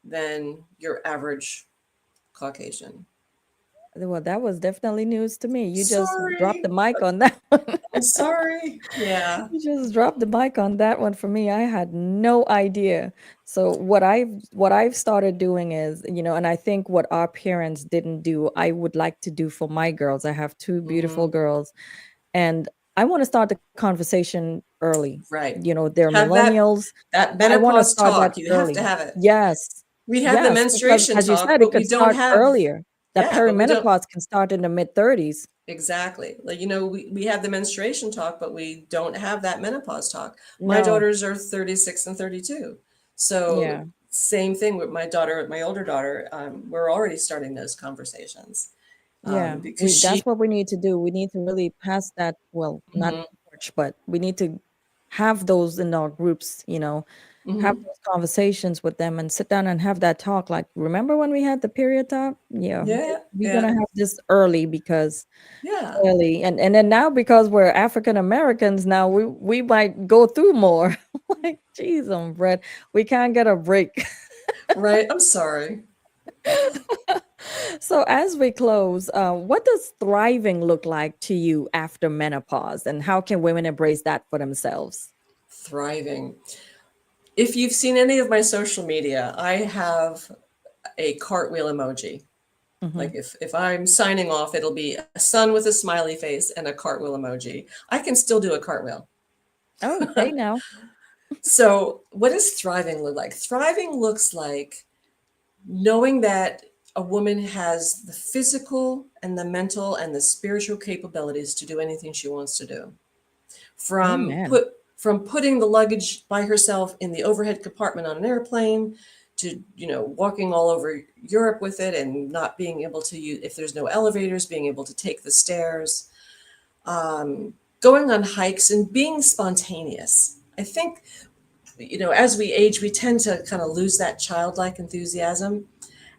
than your average Caucasian. well, that was definitely news to me. You just dropped the Sorry. mic on that one. I'm sorry. Yeah. You just dropped the mic on that one for me. I had no idea. So what I've started doing is, and I think what our parents didn't do, I would like to do for my girls. I have two beautiful Hmm. girls, and I want to start the conversation early. Right. They're Have that millennials. that I want to menopause start that talk. You have to early. have it. Yes. We have the Yes, because menstruation as you talk, said, it but we could don't start have, earlier. That yeah, but we don't, perimenopause can start in the mid 30s. Exactly. Like, we have the menstruation talk, but we don't have that menopause talk. My No. daughters are 36 and 32. So Yeah. same thing with my daughter, my older daughter. We're already starting those conversations Yeah, because we she, that's what we need to do. We need to really pass that, well, not mhm, torch, but we need to have those in our groups, have mhm. those conversations with them and sit down and have that talk. Like, remember when we had the period talk? Yeah, Yeah, we're yeah, gonna have this early because yeah. early, and then now because we're African Americans now, we might go through more. Like, geez, on bread, we can't get a break. Right. I'm sorry. So, as we close, what does thriving look like to you after menopause, and how can women embrace that for themselves? Thriving. If you've seen any of my social media, I have a cartwheel emoji. Hmm. Like if I'm signing off, it'll be a sun with a smiley face and a cartwheel emoji. I can still do a cartwheel. Oh, hey now. So, what does thriving look like? Thriving looks like knowing that a woman has the physical and the mental and the spiritual capabilities to do anything she wants to do. From Amen. putting the luggage by herself in the overhead compartment on an airplane to walking all over Europe with it and not being able to use, if there's no elevators, being able to take the stairs, going on hikes and being spontaneous. I think as we age, we tend to kind of lose that childlike enthusiasm.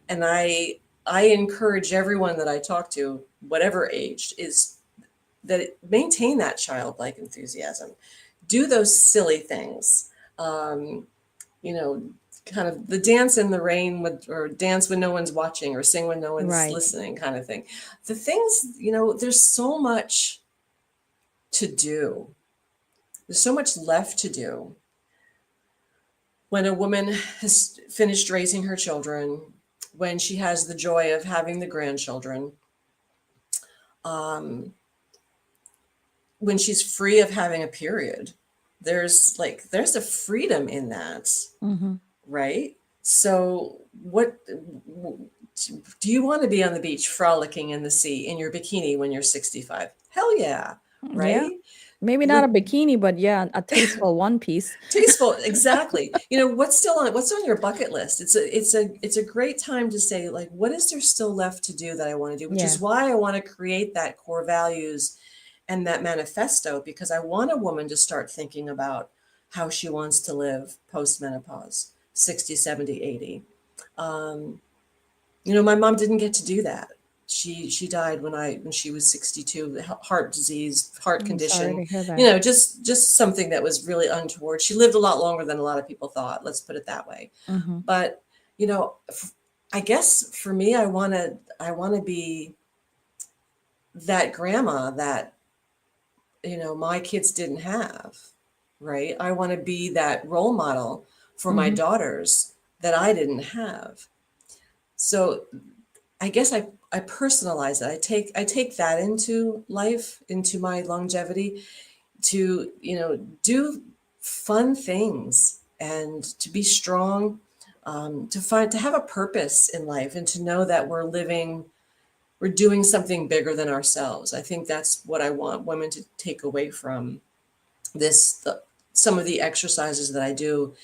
And I encourage everyone that I talk to, whatever age, is that maintain that childlike enthusiasm. Do those silly things. Um, you know, Kind of the dance in the rain with, or dance when no one's watching, or sing when no one's Right. listening, kind of thing. The things, there's so much to do. There's so much left to do when a woman has finished raising her children, when she has the joy of having the grandchildren, um, when she's free of having a period. There's a freedom in that, Hmm. right? So what do you want to be on the beach frolicking in the sea in your bikini when you're 65? Hell yeah, Yeah. right? Maybe not a Like, bikini, but yeah, a tasteful one piece. tasteful, exactly. What's on your bucket list? It's a great time to say, like, what is there still left to do that I want to do, which is Yeah. why I want to create that core values and that manifesto, because I want a woman to start thinking about how she wants to live post menopause, 60, 70, 80. Um, my mom didn't get to do that. She died when she was 62, heart disease, heart I'm sorry condition, to hear that. just something that was really untoward. She lived a lot longer than a lot of people thought, let's put it that way. Hmm. But, I guess for me, I want to be that grandma that, my kids didn't have, right? I want to be that role model for my Hmm. daughters that I didn't have. So I guess I personalize it. I take that into life, into my longevity, to do fun things and to be strong, to have a purpose in life, and to know that we're doing something bigger than ourselves. I think that's what I want women to take away from some of the exercises that I do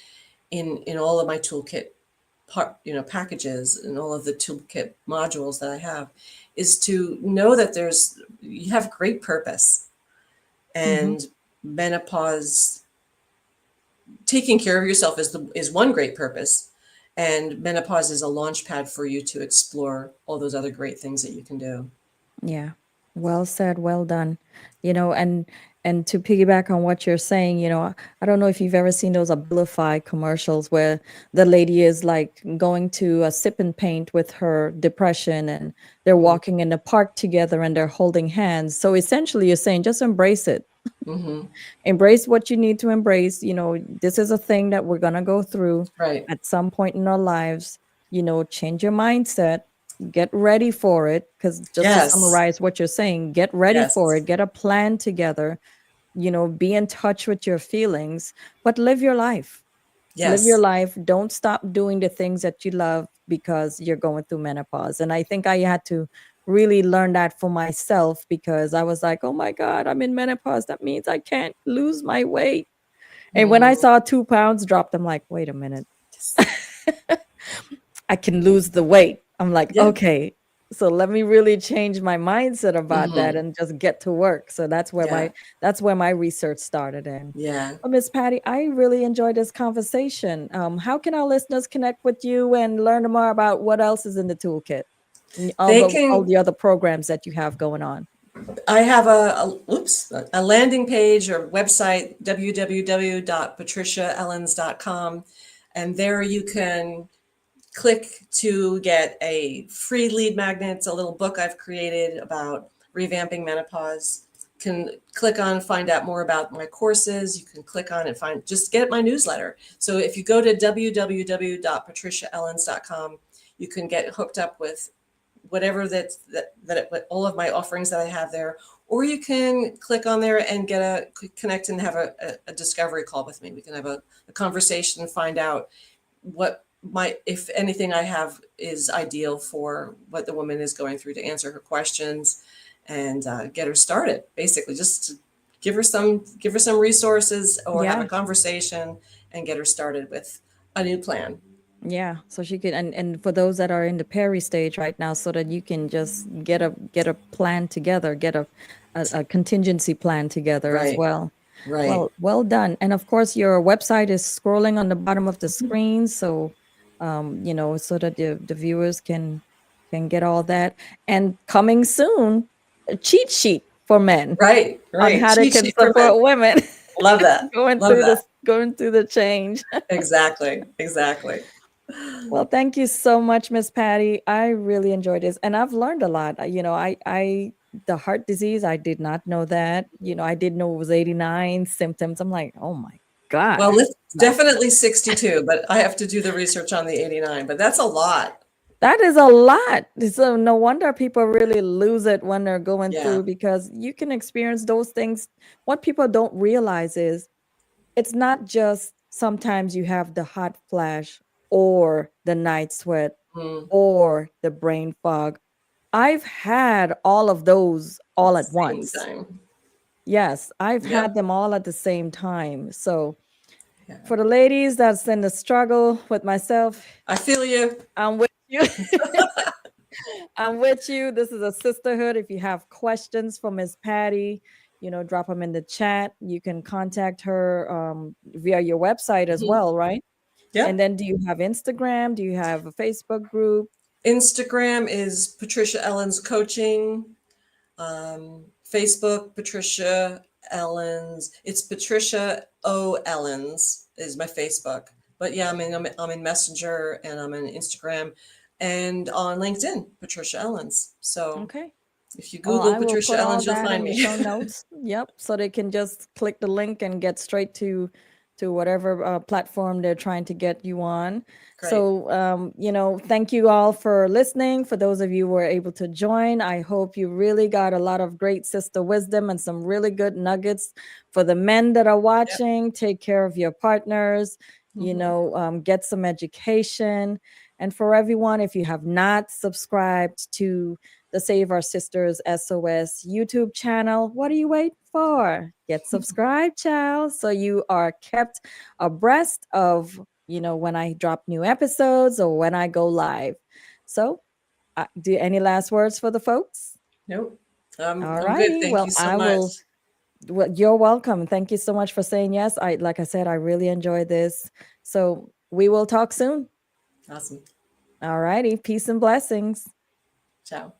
in all of my toolkit packages, and all of the toolkit modules that I have, is to know that you have great purpose, Hmm. and menopause, taking care of yourself is one great purpose, and menopause is a launch pad for you to explore all those other great things that you can do. Yeah. Well said, well done. And to piggyback on what you're saying, I don't know if you've ever seen those Abilify commercials where the lady is like going to a sip and paint with her depression, and they're Mm-hmm. walking in the park together and they're holding hands. So essentially you're saying just embrace it. Mm-hmm. Embrace what you need to embrace. This is a thing that we're going to go through Right. at some point in our lives. Change your mindset, get ready for it. Because just to Yes. summarize what you're saying, get ready for Yes. it, get a plan together, be in touch with your feelings, but live your life. Live your Yes. life. Don't stop doing the things that you love because you're going through menopause. And I think I had to really learn that for myself, because I was like, oh my God, I'm in menopause. That means I can't lose my weight. And when I Mhm. saw 2 pounds dropped, I'm like, wait a minute, Yes. I can lose the weight. I'm like, Yeah. okay, so let me really change my mindset about that Hmm. and just get to work. So Yeah. that's where my research started in. Yeah. Well, Miss Patty, I really enjoyed this conversation. How can our listeners connect with you and learn more about what else is in the toolkit? And They all can the other programs that you have going on. I have a landing page or website, www.patriciaellins.com, and there you can click to get a free lead magnet. It's a little book I've created about revamping menopause. Can click on find out more about my courses. You can click on and find just get my newsletter. So if you go to www.patriciaellins.com, you can get hooked up with whatever all of my offerings that I have there, or you can click on there and get connect and have a discovery call with me. We can have a conversation and find out what if anything I have is ideal for what the woman is going through, to answer her questions and get her started. Basically, just to give her some resources or have a Yeah. conversation and get her started with a new plan. Yeah, so she could, and for those that are in the peri stage right now, so that you can just get a plan together, get a contingency plan together as Right, well. right. Well done. And of course, your website is scrolling on the bottom of the screen, so so that the viewers can get all that. And coming soon, a cheat sheet for men Right, on right. how they Cheat can sheet for men. support women Love that. Love that. going through the change. Exactly. Exactly. Well, thank you so much, Miss Patty. I really enjoyed this, and I've learned a lot. I the heart disease, I did not know that. I didn't know it was 89 symptoms. I'm like, oh my God. Well, it's Like, definitely 62, but I have to do the research on the 89, but that's a lot. that is a lot. So no wonder people really lose it when they're going Yeah. through, because you can experience those things. What people don't realize is it's not just sometimes you have the hot flash or the night sweat Mm, or the brain fog. I've had all of those at all the at same once. time. Yes, I've had Yep. them all at the same time. So Yeah. for the ladies that's in the struggle with myself, I feel you. I'm with you. I'm with you. This is a sisterhood. If you have questions for Miss Patty, drop them in the chat. You can contact her via your website as Mhm. well, right? And Yep. then do you have Instagram? Do you have a Facebook group? Instagram is Patricia Ellins Coaching. Facebook, Patricia Ellins. It's Patricia O. Ellins is my Facebook. But yeah, I'm in Messenger and I'm in Instagram and on LinkedIn, Patricia Ellins. So Okay. if you Well, Google I will Patricia put all Ellins, you'll that find in the me. show notes. Yep. So they can just click the link and get straight to whatever platform they're trying to get you on. Great. So, thank you all for listening. For those of you who were able to join, I hope you really got a lot of great sister wisdom and some really good nuggets. For the men that are Yep. watching, take care of your partners, Mhm. get some education. And for everyone, if you have not subscribed to the Save Our Sisters SOS YouTube channel, what are you waiting for? Get subscribed, child, so you are kept abreast of, when I drop new episodes or when I go live. So, do any last words for the folks? Nope. All I'm good. righty. Thank you Well, so much. you're welcome. Thank you so much for saying yes. Like I said, I really enjoyed this. So we will talk soon. Awesome. All righty. Peace and blessings. Ciao.